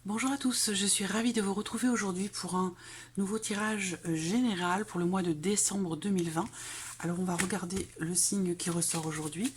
Bonjour à tous, je suis ravie de vous retrouver aujourd'hui pour un nouveau tirage général pour le mois de décembre 2020. Alors on va regarder le signe qui ressort aujourd'hui.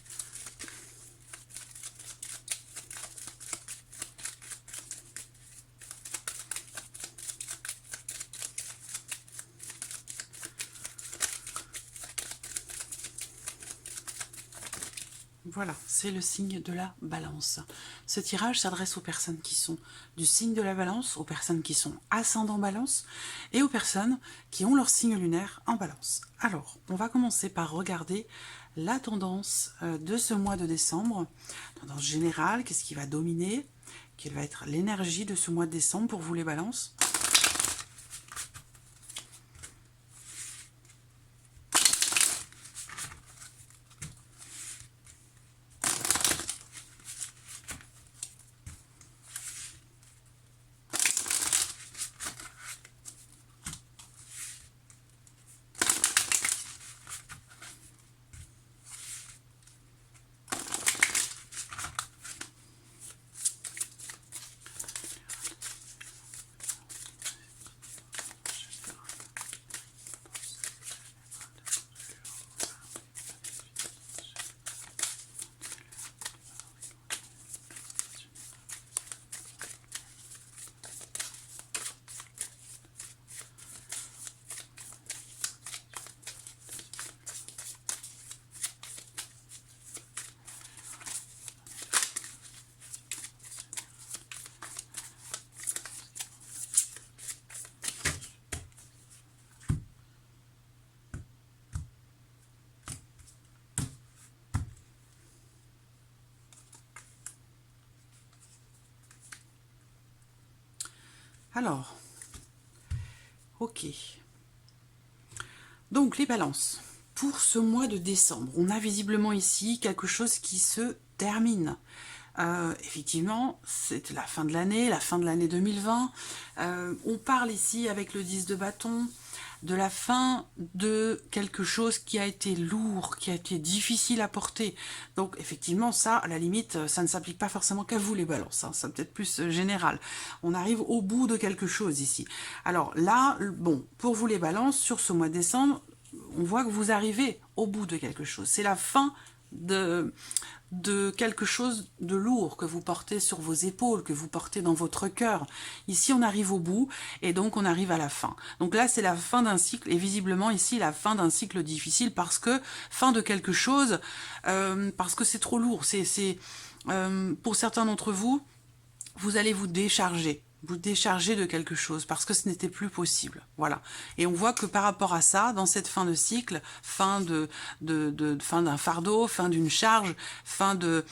Voilà, c'est le signe de la balance. Ce tirage s'adresse aux personnes qui sont du signe de la balance, aux personnes qui sont ascendant balance et aux personnes qui ont leur signe lunaire en balance. Alors, on va commencer par regarder la tendance de ce mois de décembre. Tendance générale, qu'est-ce qui va dominer? Quelle va être l'énergie de ce mois de décembre pour vous les balances? Alors, ok. Donc les balances. Pour ce mois de décembre, on a visiblement ici quelque chose qui se termine. Effectivement, c'est la fin de l'année 2020. On parle ici avec le 10 de bâton de la fin de quelque chose qui a été lourd, qui a été difficile à porter. Donc effectivement, ça, à la limite, ça ne s'applique pas forcément qu'à vous les balances, hein, ça peut-être plus général. On arrive au bout de quelque chose ici. Alors là, bon, pour vous les balances, sur ce mois de décembre, on voit que vous arrivez au bout de quelque chose. C'est la fin de quelque chose de lourd que vous portez sur vos épaules, que vous portez dans votre cœur. Ici, on arrive au bout et donc on arrive à la fin. Donc là, c'est la fin d'un cycle et visiblement ici, la fin d'un cycle difficile parce que fin de quelque chose, parce que c'est trop lourd. Pour certains d'entre vous, vous allez vous décharger de quelque chose parce que ce n'était plus possible. Voilà. Et on voit que par rapport à ça, dans cette fin de cycle, fin d'un fardeau, fin d'une charge, fin de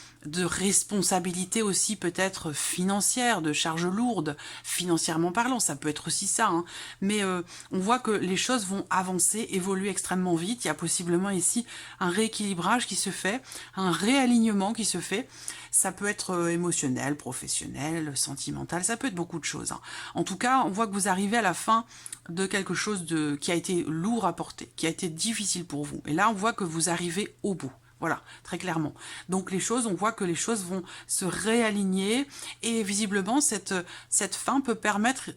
responsabilité aussi peut-être financière, de charges lourdes, financièrement parlant, ça peut être aussi ça. Hein. Mais on voit que les choses vont avancer, évoluer extrêmement vite. Il y a possiblement ici un rééquilibrage qui se fait, un réalignement qui se fait. Ça peut être émotionnel, professionnel, sentimental, ça peut être beaucoup de choses. Hein. En tout cas, on voit que vous arrivez à la fin de quelque chose qui a été lourd à porter, qui a été difficile pour vous. Et là, on voit que vous arrivez au bout. Voilà, très clairement. Donc on voit que les choses vont se réaligner et visiblement cette fin peut permettre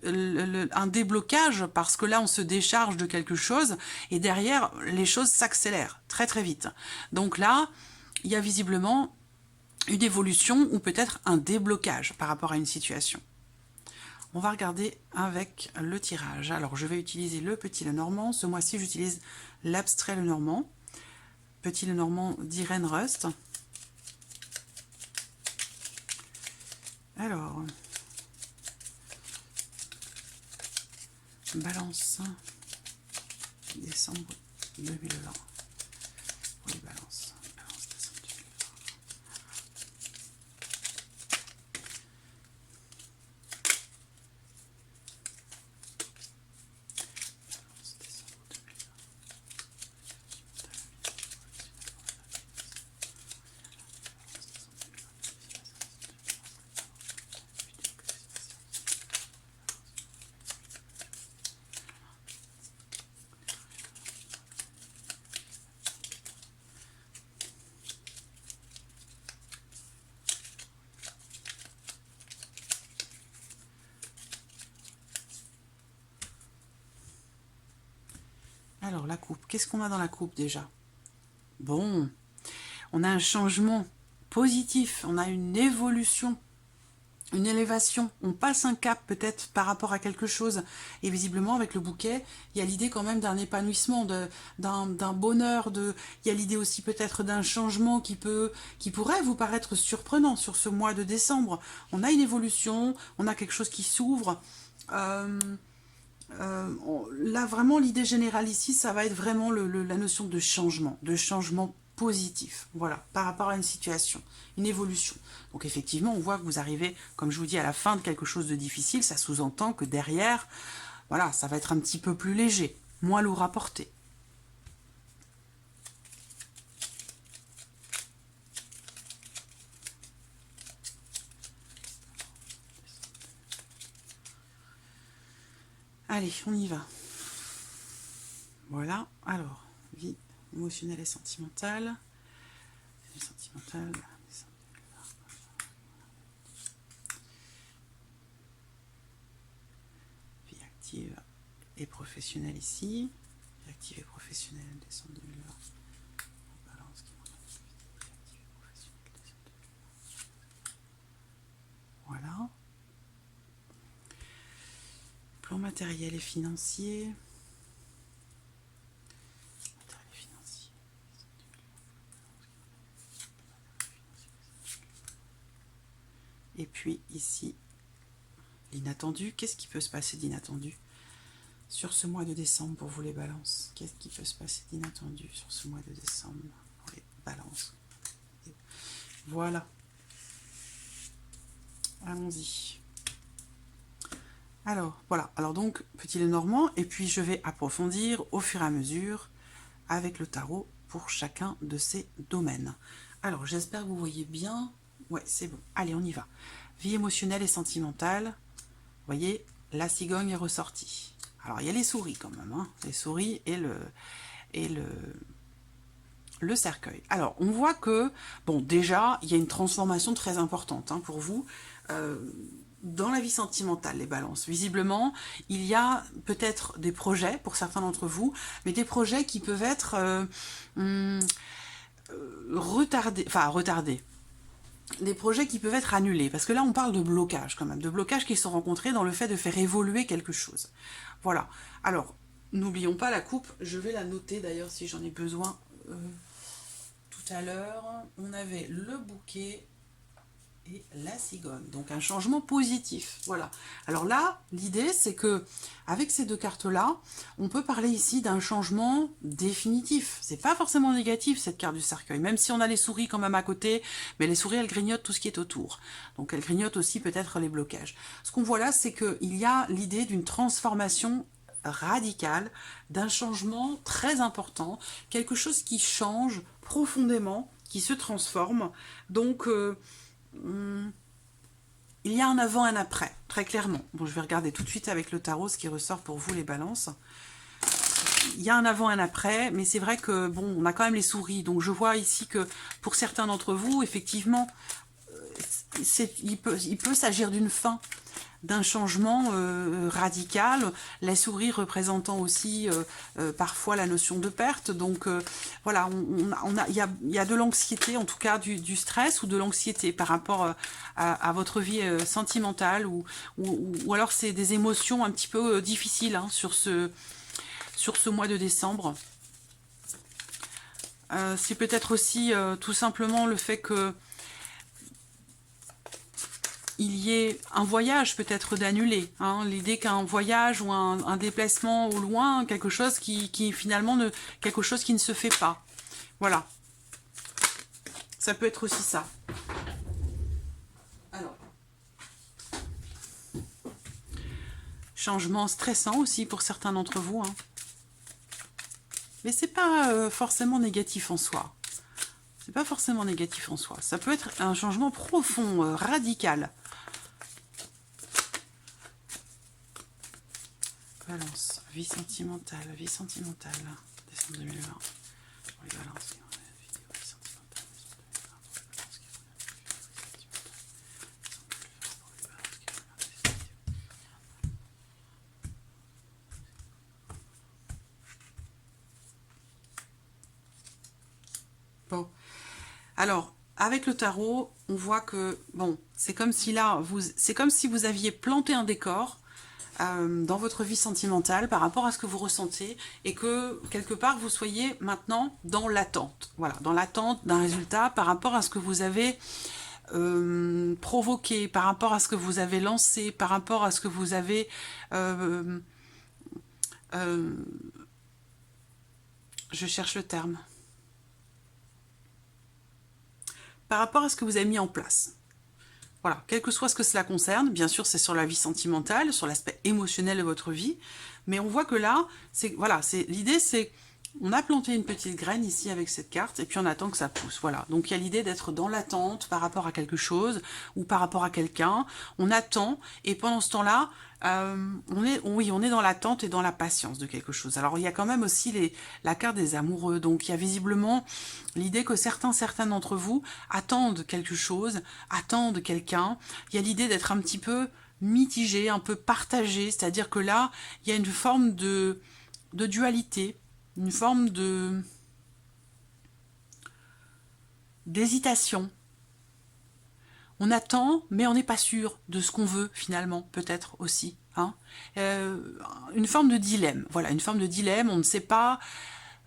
un déblocage parce que là on se décharge de quelque chose et derrière les choses s'accélèrent très très vite. Donc là, il y a visiblement une évolution ou peut-être un déblocage par rapport à une situation. On va regarder avec le tirage. Alors, je vais utiliser le petit Lenormand. Ce mois-ci, j'utilise l'abstrait Lenormand. Petit Lenormand d'Irène Rust. Alors, balance décembre 2020. Pour les balances. Balance décembre 2020. Alors, la coupe. Qu'est-ce qu'on a dans la coupe déjà? Bon, on a un changement positif, on a une évolution, une élévation, on passe un cap peut-être par rapport à quelque chose. Et visiblement, avec le bouquet, il y a l'idée quand même d'un épanouissement, d'un bonheur, il y a l'idée aussi peut-être d'un changement qui pourrait vous paraître surprenant sur ce mois de décembre. On a une évolution, on a quelque chose qui s'ouvre. Là, vraiment, l'idée générale ici, ça va être vraiment la notion de changement positif, voilà, par rapport à une situation, une évolution. Donc effectivement, on voit que vous arrivez, comme je vous dis, à la fin de quelque chose de difficile, ça sous-entend que derrière, voilà, ça va être un petit peu plus léger, moins lourd à porter. Allez, on y va. Voilà, alors, vie émotionnelle et sentimentale. Vie active et professionnelle ici. Vie active et professionnelle, décembre 2020. Balance qui montre vie active et professionnelle, décembre 2020. Voilà. Plan matériel et financier. Et puis ici, l'inattendu. Qu'est-ce qui peut se passer d'inattendu sur ce mois de décembre pour vous les balances? Qu'est-ce qui peut se passer d'inattendu sur ce mois de décembre pour les balances? Voilà. Allons-y. Alors, voilà. Alors donc, petit Lenormand. Et puis, je vais approfondir au fur et à mesure avec le tarot pour chacun de ces domaines. Alors, j'espère que vous voyez bien. Ouais, c'est bon. Allez, on y va. Vie émotionnelle et sentimentale. Vous voyez, la cigogne est ressortie. Alors, il y a les souris quand même, hein, les souris et le cercueil. Alors, on voit que, bon, déjà, il y a une transformation très importante hein, pour vous dans la vie sentimentale, les balances. Visiblement, il y a peut-être des projets, pour certains d'entre vous, mais des projets qui peuvent être retardés. Des projets qui peuvent être annulés, parce que là on parle de blocage quand même, de blocages qui sont rencontrés dans le fait de faire évoluer quelque chose. Voilà, alors n'oublions pas la coupe, je vais la noter d'ailleurs si j'en ai besoin. Tout à l'heure, on avait le bouquet et la cigogne, donc un changement positif, voilà. Alors là, l'idée c'est que avec ces deux cartes-là, on peut parler ici d'un changement définitif. C'est pas forcément négatif cette carte du cercueil, même si on a les souris quand même à côté, mais les souris elles grignotent tout ce qui est autour, donc elles grignotent aussi peut-être les blocages. Ce qu'on voit là, c'est qu'il y a l'idée d'une transformation radicale, d'un changement très important, quelque chose qui change profondément, qui se transforme, donc il y a un avant et un après, très clairement. Bon, je vais regarder tout de suite avec le tarot ce qui ressort pour vous, les balances. Il y a un avant et un après, mais c'est vrai que, bon, on a quand même les souris. Donc, je vois ici que, pour certains d'entre vous, effectivement, il peut s'agir d'une fin, d'un changement radical, les souris représentant aussi parfois la notion de perte. Donc voilà, il y a de l'anxiété, en tout cas du stress ou de l'anxiété par rapport à votre vie sentimentale ou alors c'est des émotions un petit peu difficiles hein, sur ce mois de décembre. C'est peut-être aussi tout simplement le fait que il y ait un voyage peut-être d'annuler, hein, l'idée qu'un voyage ou un déplacement au loin, quelque chose qui finalement quelque chose qui ne se fait pas. Voilà. Ça peut être aussi ça. Alors. Changement stressant aussi pour certains d'entre vous. Hein. Mais c'est pas forcément négatif en soi. C'est pas forcément négatif en soi. Ça peut être un changement profond, radical. Balance, vie sentimentale, décembre 2020. Pour les balances, vidéo, vie sentimentale, Alors, avec le tarot, on voit que, bon, c'est comme si là, c'est comme si vous aviez planté un décor dans votre vie sentimentale par rapport à ce que vous ressentez et que, quelque part, vous soyez maintenant dans l'attente. Voilà, dans l'attente d'un résultat par rapport à ce que vous avez provoqué, par rapport à ce que vous avez lancé, par rapport à ce que vous avez... je cherche le terme. Par rapport à ce que vous avez mis en place. Voilà, quel que soit ce que cela concerne, bien sûr c'est sur la vie sentimentale, sur l'aspect émotionnel de votre vie, mais on voit que là, voilà, l'idée c'est, on a planté une petite graine ici avec cette carte, et puis on attend que ça pousse, voilà. Donc il y a l'idée d'être dans l'attente par rapport à quelque chose, ou par rapport à quelqu'un, on attend, et pendant ce temps-là, on est dans l'attente et dans la patience de quelque chose. Alors il y a quand même aussi la carte des amoureux, donc il y a visiblement l'idée que certains d'entre vous attendent quelque chose, attendent quelqu'un. Il y a l'idée d'être un petit peu mitigé, un peu partagé, c'est-à-dire que là, il y a une forme de dualité, une forme d'hésitation. On attend, mais on n'est pas sûr de ce qu'on veut, finalement, peut-être aussi. Hein. Une forme de dilemme. Voilà, une forme de dilemme, on ne sait pas...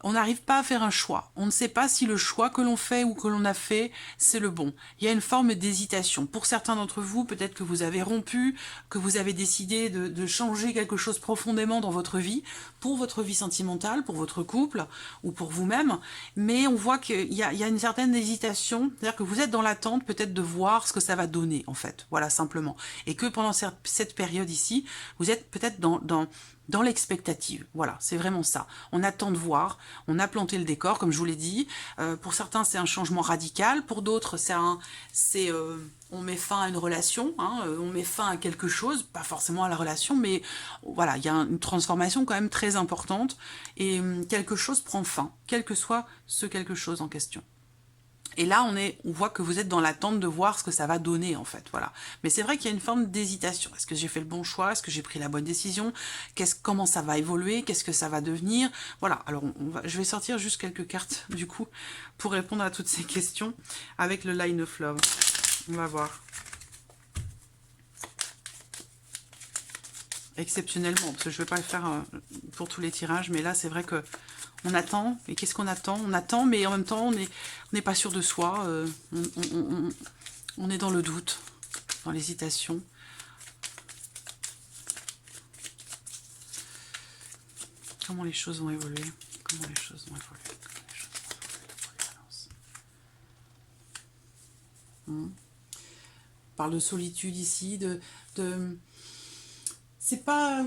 On n'arrive pas à faire un choix. On ne sait pas si le choix que l'on fait ou que l'on a fait, c'est le bon. Il y a une forme d'hésitation. Pour certains d'entre vous, peut-être que vous avez rompu, que vous avez décidé de changer quelque chose profondément dans votre vie, pour votre vie sentimentale, pour votre couple ou pour vous-même. Mais on voit qu'il y a une certaine hésitation. C'est-à-dire que vous êtes dans l'attente peut-être de voir ce que ça va donner, en fait. Voilà, simplement. Et que pendant cette période ici, vous êtes peut-être dans l'expectative. Voilà, c'est vraiment ça. On attend de voir, on a planté le décor, comme je vous l'ai dit. Pour certains, c'est un changement radical. Pour d'autres, on met fin à une relation, hein, on met fin à quelque chose, pas forcément à la relation, mais voilà, il y a une transformation quand même très importante et quelque chose prend fin, quel que soit ce quelque chose en question. Et là, on voit que vous êtes dans l'attente de voir ce que ça va donner, en fait, voilà. Mais c'est vrai qu'il y a une forme d'hésitation. Est-ce que j'ai fait le bon choix? Est-ce que j'ai pris la bonne décision? Comment ça va évoluer? Qu'est-ce que ça va devenir? Voilà, alors je vais sortir juste quelques cartes, du coup, pour répondre à toutes ces questions avec le Line of Love. On va voir. Exceptionnellement, parce que je ne vais pas le faire pour tous les tirages, mais là, c'est vrai que on attend, et qu'est-ce qu'on attend? On attend, mais en même temps, on n'est pas sûr de soi, on est dans le doute, dans l'hésitation. Comment les choses vont évoluer? Comment les choses vont évoluer? Comment les choses vont évoluer? On parle de solitude ici, c'est pas...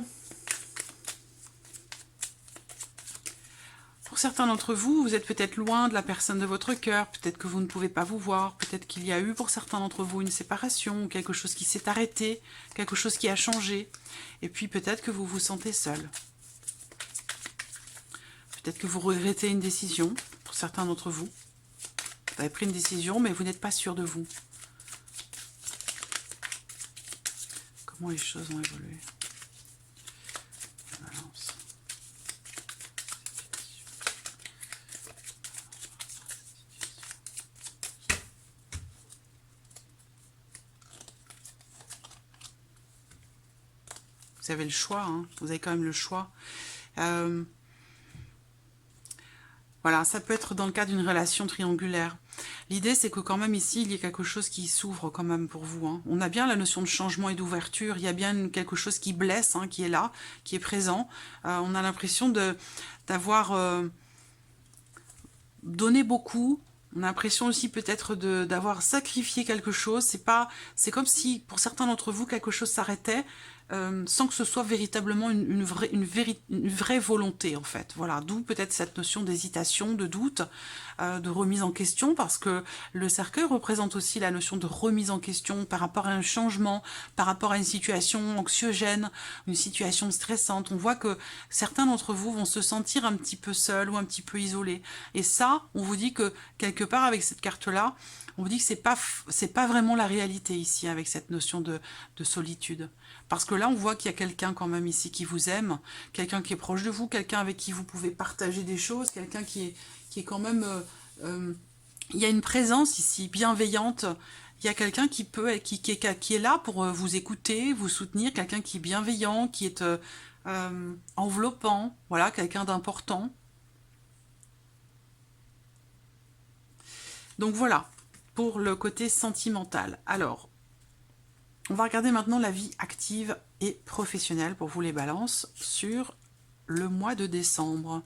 Pour certains d'entre vous, vous êtes peut-être loin de la personne de votre cœur, peut-être que vous ne pouvez pas vous voir, peut-être qu'il y a eu pour certains d'entre vous une séparation, ou quelque chose qui s'est arrêté, quelque chose qui a changé, et puis peut-être que vous vous sentez seul. Peut-être que vous regrettez une décision, pour certains d'entre vous. Vous avez pris une décision, mais vous n'êtes pas sûr de vous. Comment les choses vont évoluer? Vous avez le choix, hein. Vous avez quand même le choix. Voilà, ça peut être dans le cas d'une relation triangulaire. L'idée, c'est que quand même ici, il y a quelque chose qui s'ouvre quand même pour vous. Hein. On a bien la notion de changement et d'ouverture. Il y a bien quelque chose qui blesse, hein, qui est là, qui est présent. On a l'impression d'avoir donné beaucoup. On a l'impression aussi peut-être d'avoir sacrifié quelque chose. C'est comme si, pour certains d'entre vous, quelque chose s'arrêtait. Sans que ce soit véritablement une vraie volonté, en fait. Voilà, d'où peut-être cette notion d'hésitation, de doute, de remise en question, parce que le cercueil représente aussi la notion de remise en question par rapport à un changement, par rapport à une situation anxiogène, une situation stressante. On voit que certains d'entre vous vont se sentir un petit peu seuls ou un petit peu isolés. Et ça, on vous dit que, quelque part, avec cette carte-là, on vous dit que c'est pas vraiment la réalité ici, avec cette notion de solitude. Parce que là, on voit qu'il y a quelqu'un quand même ici qui vous aime, quelqu'un qui est proche de vous, quelqu'un avec qui vous pouvez partager des choses, quelqu'un qui est quand même il y a une présence ici bienveillante. Il y a quelqu'un qui est là pour vous écouter, vous soutenir, quelqu'un qui est bienveillant, qui est enveloppant, voilà, quelqu'un d'important. Donc voilà, pour le côté sentimental. Alors, on va regarder maintenant la vie active et professionnelle pour vous les balances sur le mois de décembre.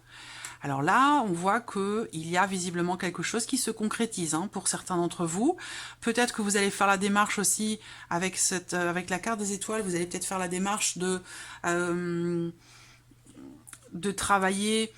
Alors là, on voit qu'il y a visiblement quelque chose qui se concrétise pour certains d'entre vous. Peut-être que vous allez faire la démarche aussi avec la carte des étoiles, vous allez peut-être faire la démarche de travailler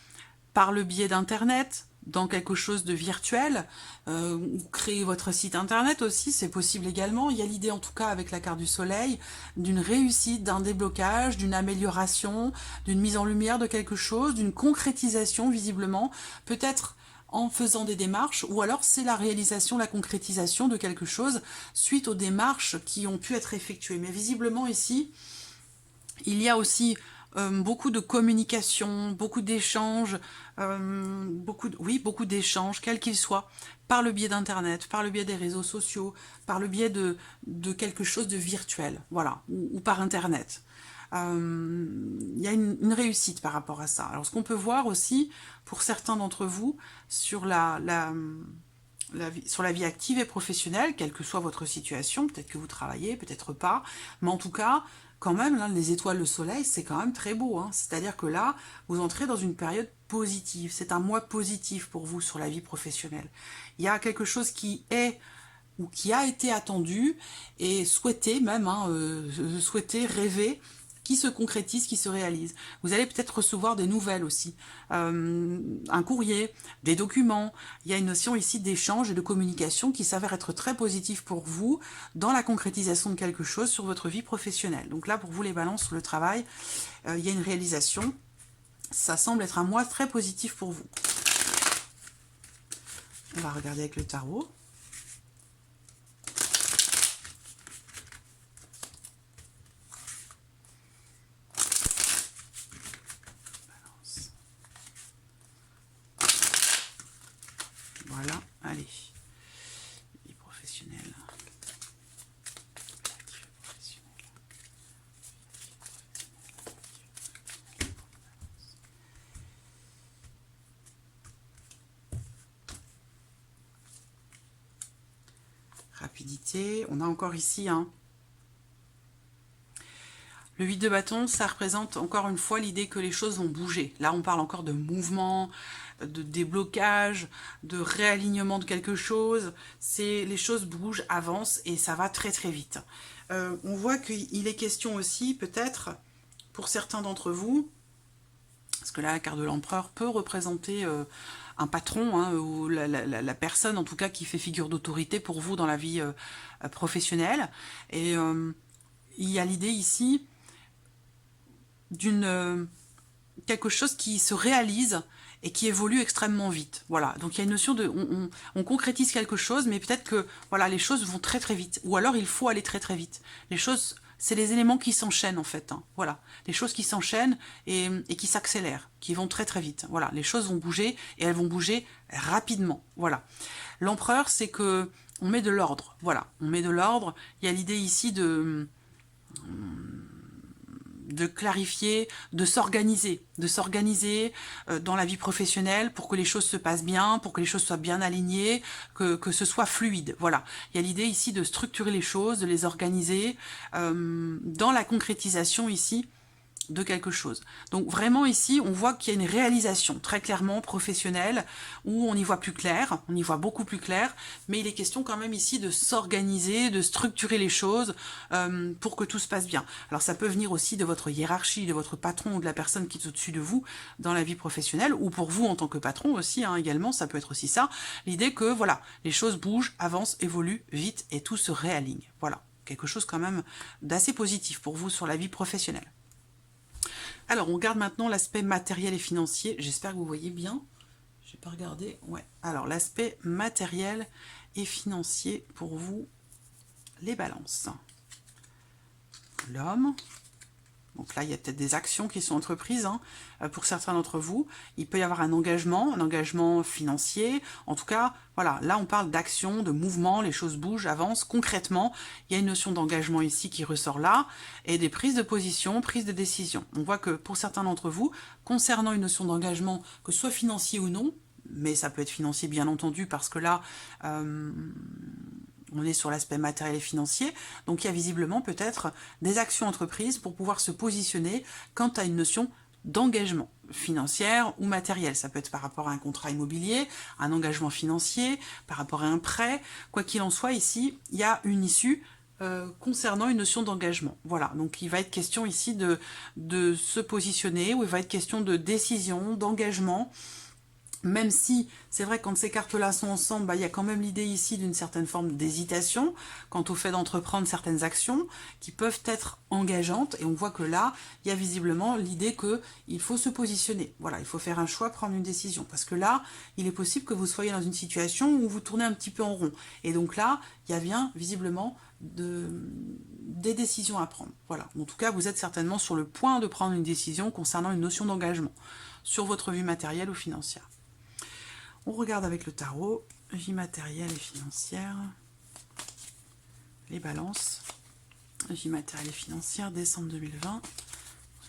par le biais d'Internet, dans quelque chose de virtuel, ou créer votre site internet aussi, c'est possible également. Il y a l'idée, en tout cas avec la carte du soleil, d'une réussite, d'un déblocage, d'une amélioration, d'une mise en lumière de quelque chose, d'une concrétisation visiblement, peut-être en faisant des démarches, ou alors c'est la réalisation, la concrétisation de quelque chose suite aux démarches qui ont pu être effectuées. Mais visiblement ici, il y a aussi beaucoup de communication, beaucoup d'échanges, beaucoup d'échanges, quels qu'ils soient, par le biais d'Internet, par le biais des réseaux sociaux, par le biais de quelque chose de virtuel, voilà, ou par Internet. Il y a une réussite par rapport à ça. Alors, ce qu'on peut voir aussi, pour certains d'entre vous, sur sur la vie active et professionnelle, quelle que soit votre situation, peut-être que vous travaillez, peut-être pas, mais en tout cas, quand même, là, les étoiles, le soleil, c'est quand même très beau. C'est-à-dire que là, vous entrez dans une période positive. C'est un mois positif pour vous sur la vie professionnelle. Il y a quelque chose qui est ou qui a été attendu et souhaité même, souhaité, rêvé, qui se concrétise, qui se réalise. Vous allez peut-être recevoir des nouvelles aussi, un courrier, des documents. Il y a une notion ici d'échange et de communication qui s'avère être très positive pour vous dans la concrétisation de quelque chose sur votre vie professionnelle. Donc là, pour vous les balances sur le travail, il y a une réalisation. Ça semble être un mois très positif pour vous. On va regarder avec le tarot. Voilà, allez. Vie professionnelle. Rapidité. On a encore ici le 8 de bâton, ça représente encore une fois l'idée que les choses vont bouger. Là, on parle encore de mouvement, de déblocage, de réalignement de quelque chose. Les choses bougent, avancent et ça va très très vite. On voit qu'il est question aussi, peut-être, pour certains d'entre vous, parce que là, la carte de l'empereur peut représenter un patron, ou la personne en tout cas qui fait figure d'autorité pour vous dans la vie professionnelle. Et il y a l'idée ici d'une quelque chose qui se réalise et qui évolue extrêmement vite. Voilà, donc il y a une notion de... On concrétise quelque chose, mais peut-être que voilà, les choses vont très très vite. Ou alors il faut aller très très vite. Les choses, c'est les éléments qui s'enchaînent en fait. Voilà, les choses qui s'enchaînent et qui s'accélèrent, qui vont très très vite. Voilà, les choses vont bouger et elles vont bouger rapidement. Voilà. L'empereur, c'est que on met de l'ordre. Voilà, on met de l'ordre. Il y a l'idée ici de clarifier, de s'organiser dans la vie professionnelle pour que les choses se passent bien, pour que les choses soient bien alignées, que ce soit fluide. Voilà. Il y a l'idée ici de structurer les choses, de les organiser dans la concrétisation ici de quelque chose. Donc vraiment ici, on voit qu'il y a une réalisation très clairement professionnelle où on y voit plus clair, on y voit beaucoup plus clair, mais il est question quand même ici de s'organiser, de structurer les choses pour que tout se passe bien. Alors ça peut venir aussi de votre hiérarchie, de votre patron ou de la personne qui est au-dessus de vous dans la vie professionnelle, ou pour vous en tant que patron aussi, également, ça peut être aussi ça. L'idée que voilà, les choses bougent, avancent, évoluent vite et tout se réaligne. Voilà, quelque chose quand même d'assez positif pour vous sur la vie professionnelle. Alors, on regarde maintenant l'aspect matériel et financier. J'espère que vous voyez bien. Je n'ai pas regardé. Ouais. Alors, l'aspect matériel et financier pour vous, les balances. L'homme. Donc là, il y a peut-être des actions qui sont entreprises. Hein. Pour certains d'entre vous, il peut y avoir un engagement financier. En tout cas, voilà, là, on parle d'action, de mouvement, les choses bougent, avancent. Concrètement, il y a une notion d'engagement ici qui ressort là, et des prises de position, prises de décision. On voit que pour certains d'entre vous, concernant une notion d'engagement, que ce soit financier ou non, mais ça peut être financier bien entendu, parce que là, on est sur l'aspect matériel et financier, donc il y a visiblement peut-être des actions entreprises pour pouvoir se positionner quant à une notion d'engagement financier ou matériel. Ça peut être par rapport à un contrat immobilier, un engagement financier, par rapport à un prêt. Quoi qu'il en soit, ici, il y a une issue concernant une notion d'engagement. Voilà, donc il va être question ici de se positionner, ou il va être question de décision, d'engagement. Même si, c'est vrai, quand ces cartes-là sont ensemble, il y a quand même l'idée ici d'une certaine forme d'hésitation quant au fait d'entreprendre certaines actions qui peuvent être engageantes. Et on voit que là, il y a visiblement l'idée qu'il faut se positionner. Voilà, il faut faire un choix, prendre une décision. Parce que là, il est possible que vous soyez dans une situation où vous tournez un petit peu en rond. Et donc là, il y a bien, visiblement, des décisions à prendre. Voilà, en tout cas, vous êtes certainement sur le point de prendre une décision concernant une notion d'engagement sur votre vie matérielle ou financière. On regarde avec le tarot, vie matérielle et financière, les balances, vie matérielle et financière, décembre 2020,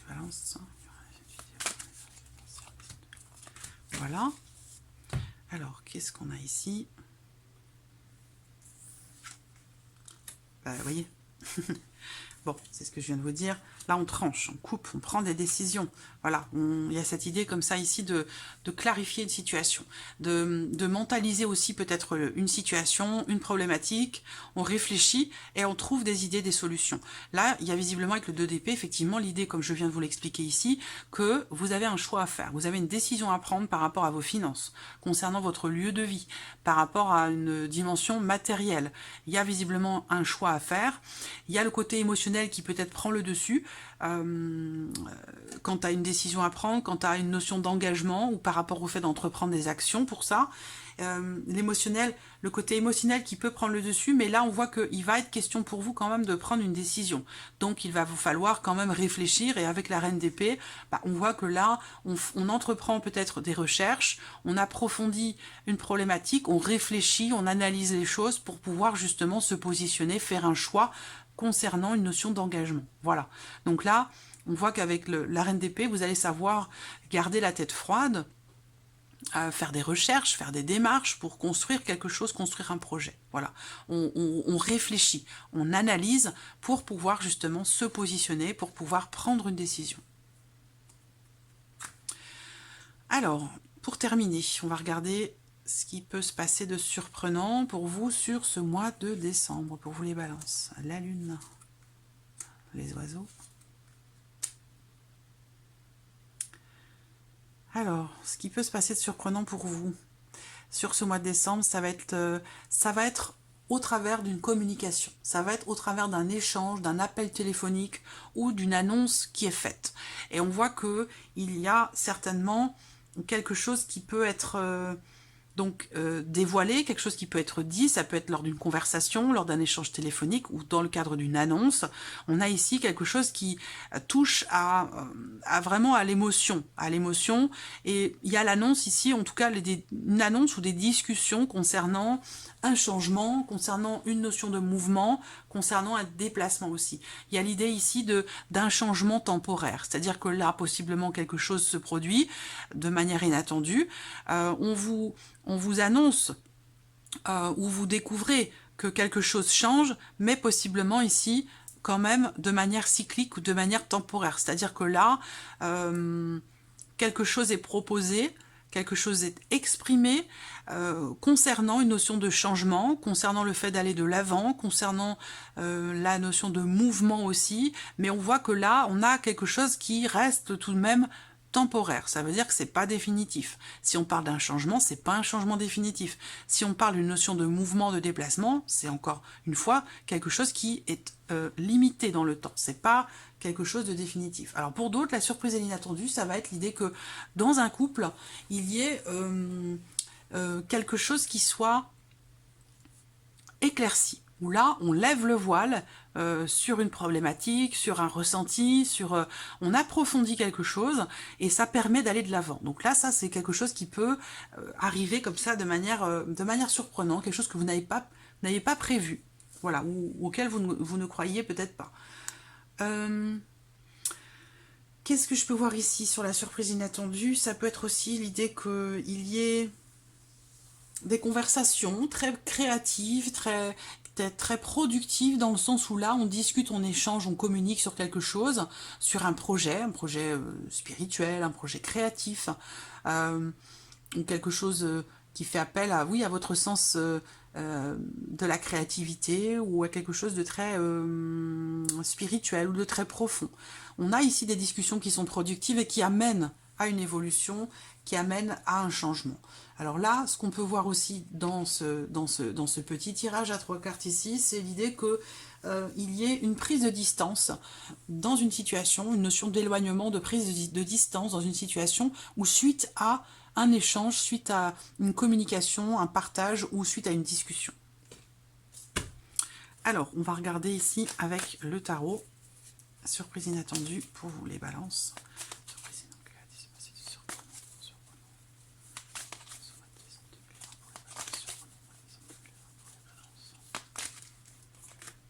balance, voilà. Alors, qu'est-ce qu'on a ici? Vous voyez. Bon, c'est ce que je viens de vous dire. Là, on tranche, on coupe, on prend des décisions. Voilà, il y a cette idée comme ça ici de clarifier une situation, de mentaliser aussi peut-être une situation, une problématique. On réfléchit et on trouve des idées, des solutions. Là, il y a visiblement avec le 2 d'épée, effectivement, l'idée, comme je viens de vous l'expliquer ici, que vous avez un choix à faire. Vous avez une décision à prendre par rapport à vos finances, concernant votre lieu de vie, par rapport à une dimension matérielle. Il y a visiblement un choix à faire. Il y a le côté émotionnel qui peut-être prend le dessus, quant à une décision à prendre, quant à une notion d'engagement ou par rapport au fait d'entreprendre des actions pour ça. L'émotionnel, le côté émotionnel qui peut prendre le dessus, mais là on voit qu'il va être question pour vous quand même de prendre une décision. Donc il va vous falloir quand même réfléchir, et avec la reine d'épée, on voit que là on entreprend peut-être des recherches, on approfondit une problématique, on réfléchit, on analyse les choses pour pouvoir justement se positionner, faire un choix concernant une notion d'engagement. Voilà. Donc là, on voit qu'avec la reine d'épée, vous allez savoir garder la tête froide, faire des recherches, faire des démarches pour construire quelque chose, construire un projet. Voilà. On réfléchit, on analyse pour pouvoir justement se positionner, pour pouvoir prendre une décision. Alors, pour terminer, on va regarder ce qui peut se passer de surprenant pour vous sur ce mois de décembre, pour vous les balances. La lune, les oiseaux. Alors, ce qui peut se passer de surprenant pour vous sur ce mois de décembre, ça va être au travers d'une communication, ça va être au travers d'un échange, d'un appel téléphonique ou d'une annonce qui est faite. Et on voit qu'il y a certainement quelque chose qui peut être dévoilé, quelque chose qui peut être dit, ça peut être lors d'une conversation, lors d'un échange téléphonique ou dans le cadre d'une annonce. On a ici quelque chose qui touche vraiment à l'émotion, et il y a l'annonce ici, en tout cas une annonce ou des discussions concernant un changement, concernant une notion de mouvement, concernant un déplacement aussi. Il y a l'idée ici d'un changement temporaire, c'est-à-dire que là, possiblement, quelque chose se produit de manière inattendue. On vous annonce ou vous découvrez que quelque chose change, mais possiblement ici, quand même, de manière cyclique ou de manière temporaire. C'est-à-dire que là, quelque chose est proposé, quelque chose est exprimé concernant une notion de changement, concernant le fait d'aller de l'avant, concernant la notion de mouvement aussi, mais on voit que là, on a quelque chose qui reste tout de même temporaire. Ça veut dire que c'est pas définitif. Si on parle d'un changement, c'est pas un changement définitif. Si on parle d'une notion de mouvement, de déplacement, c'est encore une fois quelque chose qui est limité dans le temps. C'est pas quelque chose de définitif. Alors pour d'autres, la surprise et l'inattendue, ça va être l'idée que dans un couple, il y ait quelque chose qui soit éclairci. où là, on lève le voile sur une problématique, sur un ressenti, on approfondit quelque chose et ça permet d'aller de l'avant. Donc là, ça, c'est quelque chose qui peut arriver comme ça de manière surprenante, quelque chose que vous n'avez pas prévu, voilà, ou auquel vous ne croyez peut-être pas. Qu'est-ce que je peux voir ici sur la surprise inattendue? Ça peut être aussi l'idée qu'il y ait des conversations très créatives, très productives, dans le sens où là, on discute, on échange, on communique sur quelque chose, sur un projet spirituel, un projet créatif, ou quelque chose qui fait appel à, oui, à votre sens de la créativité, ou à quelque chose de très spirituel ou de très profond. On a ici des discussions qui sont productives et qui amènent à une évolution, qui amènent à un changement. Alors là, ce qu'on peut voir aussi dans ce petit tirage à 3 cartes ici, c'est l'idée que il y ait une prise de distance dans une situation, une notion d'éloignement, de prise de distance dans une situation où suite à un échange, suite à une communication, un partage ou suite à une discussion. Alors, on va regarder ici avec le tarot. Surprise inattendue pour vous les balances.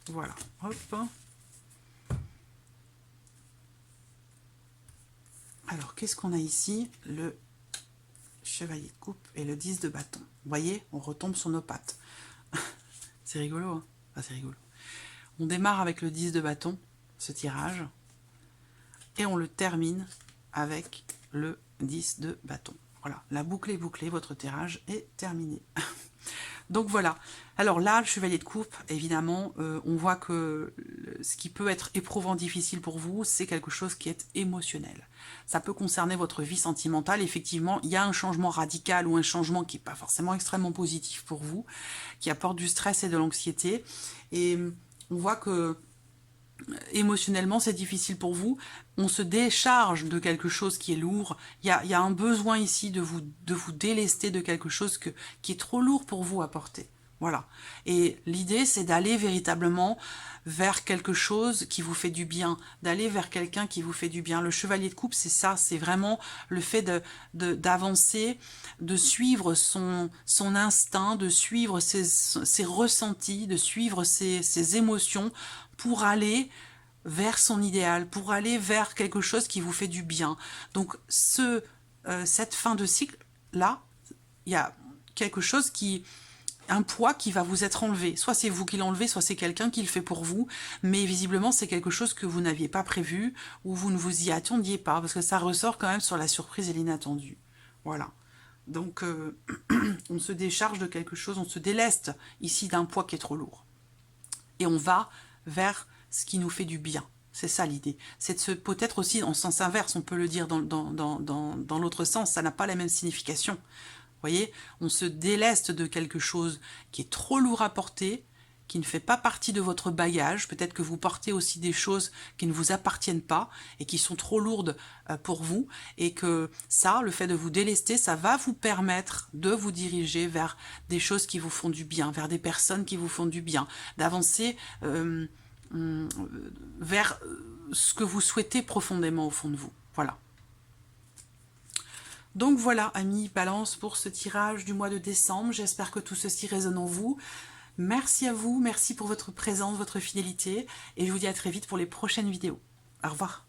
Voilà, hop. Alors, qu'est-ce qu'on a ici? Le chevalier de coupe et le 10 de bâton. Vous voyez, on retombe sur nos pattes. C'est rigolo, hein? Enfin, c'est rigolo. On démarre avec le 10 de bâton, ce tirage, et on le termine avec le 10 de bâton. Voilà, la boucle est bouclée, votre tirage est terminé. Donc voilà, alors là, le chevalier de coupe, évidemment, on voit que ce qui peut être éprouvant, difficile pour vous, c'est quelque chose qui est émotionnel. Ça peut concerner votre vie sentimentale. Effectivement, il y a un changement radical ou un changement qui n'est pas forcément extrêmement positif pour vous, qui apporte du stress et de l'anxiété. Et on voit que émotionnellement, c'est difficile pour vous. On se décharge de quelque chose qui est lourd. Il y a un besoin ici de vous délester de quelque chose qui est trop lourd pour vous à porter. Voilà. Et l'idée, c'est d'aller véritablement vers quelque chose qui vous fait du bien, d'aller vers quelqu'un qui vous fait du bien. Le chevalier de coupe, c'est ça, c'est vraiment le fait d'avancer, de suivre son instinct, de suivre ses ressentis, de suivre ses émotions pour aller vers son idéal, pour aller vers quelque chose qui vous fait du bien. Donc, cette fin de cycle-là, il y a quelque chose un poids qui va vous être enlevé. Soit c'est vous qui l'enlevez, soit c'est quelqu'un qui le fait pour vous, mais visiblement c'est quelque chose que vous n'aviez pas prévu, ou vous ne vous y attendiez pas, parce que ça ressort quand même sur la surprise et l'inattendu. Voilà. Donc, on se décharge de quelque chose, on se déleste ici d'un poids qui est trop lourd. Et on va vers ce qui nous fait du bien. C'est ça l'idée. C'est peut-être aussi en sens inverse, on peut le dire dans l'autre sens, ça n'a pas la même signification. Vous voyez, on se déleste de quelque chose qui est trop lourd à porter, qui ne fait pas partie de votre bagage. Peut-être que vous portez aussi des choses qui ne vous appartiennent pas et qui sont trop lourdes pour vous. Et que ça, le fait de vous délester, ça va vous permettre de vous diriger vers des choses qui vous font du bien, vers des personnes qui vous font du bien, d'avancer vers ce que vous souhaitez profondément au fond de vous. Voilà. Donc voilà, amis Balance, pour ce tirage du mois de décembre. J'espère que tout ceci résonne en vous. Merci à vous, merci pour votre présence, votre fidélité, et je vous dis à très vite pour les prochaines vidéos. Au revoir.